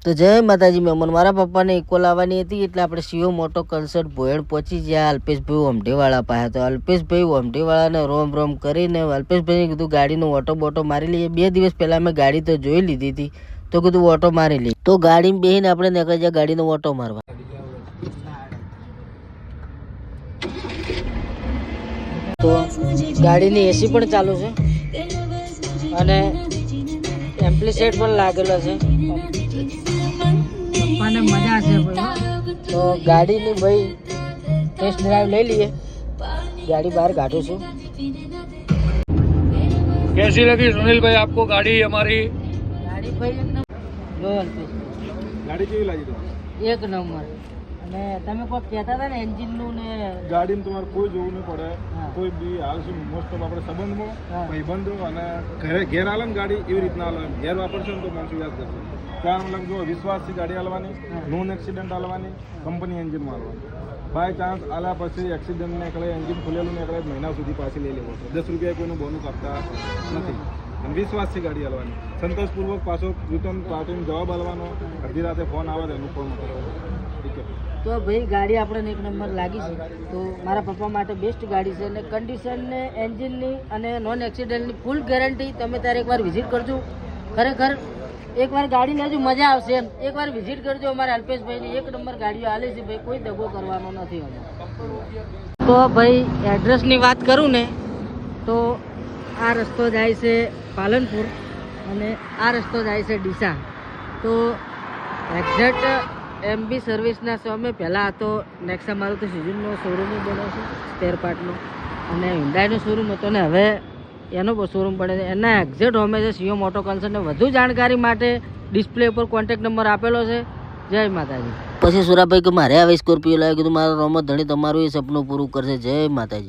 તો જય માતાજી મેમન, મારા પપ્પાને ઇકો લાવવાની હતી એટલે આપણે સીઓ મોટો કન્સર્ટ ભોયડ પહોંચી ગયા અલ્પેશભાઈ ઓમઢેવાળા પાસે. તો અલ્પેશભાઈ ઓમઢેવાળાને રોમ રોમ કરીને અલ્પેશભાઈને કીધું ગાડીનો ઓટો બોટો મારી લઈએ. 2 દિવસ પહેલાં મેં ગાડી તો જોઈ લીધી હતી, તો કીધું ઓટો મારી લઈએ. તો ગાડીમાં બેસીને આપણે નીકળી જાય ગાડીનો ઓટો મારવા. તો ગાડીની એસી પણ ચાલુ છે અને એમ્પ્લીસેટ પણ લાગેલો છે. પપ્પાને મજા છે ભાઈ. તો ગાડીની ભાઈ ટેસ્ટ ડ્રાઈવ લઈ લઈએ. ગાડી બહાર કાઢું છું. कैसी लगी सुनील भाई आपको गाड़ी हमारी? ગાડી ભાઈ गाड़ी केवी लगी तो એક નંબર. અને તમે કોઈ કહેતા હતા ને એન્જિનનું ને ગાડીમાં તમારે કોઈ જોવું નહીં પડે. હા. કોઈ બી હાલ શું મોસ્ટ ઓફ આપણે હા. સંબંધમાં ભાઈબંધો અને ઘેર હાલે ને ગાડી એવી રીતના હાલે. ઘેર વાપરશે ને તો માણસો યાદ કરશે. કારણ મતલબ જો વિશ્વાસથી ગાડી હાલવાની, નોન એક્સિડન્ટ હાલવાની, કંપની એન્જિનમાં હાલવાની. બાય ચાન્સ આલ્યા પછી એક્સિડન્ટ નીકળે, એન્જિન ખુલેલું નીકળે, મહિના સુધી પાછી લઈ લેવો છે. 10 રૂપિયા કોઈનું બોનસ આપતા નથી. અને વિશ્વાસથી ગાડી હાલવાની, સંતોષપૂર્વક પાછો રિટર્ન પાર્ટીને જવાબ હાલવાનો. અડધી રાતે ફોન આવે તો એનું ફોન કરવાનો. ઠીક છે. તો ભાઈ ગાડી આપણને એક નંબર લાગી છે. તો મારા પપ્પા માટે બેસ્ટ ગાડી છે અને કન્ડિશન ને એન્જિનની અને નોન એક્સિડન્ટની ફૂલ ગેરંટી. તમે ત્યારે એકવાર વિઝિટ કરજો. ખરેખર એકવાર ગાડી લેજો, મજા આવશે એમ. એકવાર વિઝિટ કરજો. અમારા અલ્પેશભાઈની એક નંબર ગાડીઓ હાલે છે ભાઈ, કોઈ દગો કરવાનો નથી અમે. તો ભાઈ એડ્રેસની વાત કરું ને તો આ રસ્તો જાય છે પાલનપુર અને આ રસ્તો જાય છે ડીસા. તો એક્ઝેક્ટ એમબી સર્વિસના સામે પહેલાં હતો નેક્સા મારુતિ સુઝુકીનો શોરૂમ બન્યો છે સ્પેર પાર્ટનો, અને હ્યુન્ડાઈનો શોરૂમ હતો ને હવે એનો શોરૂમ પડે છે. એના એક્ઝેક્ટ હોમે છે સીઓ મોટો કન્સર્ટને. વધુ જાણકારી માટે ડિસ્પ્લે ઉપર કોન્ટેક્ટ નંબર આપેલો છે. જય માતાજી. પછી સુરાભાઈ કે મારે આવે સ્કોર્પિયો લાવ્યો. કીધું મારા રોમત ધણી તમારું એ સપનું પૂરું કરશે. જય માતાજી.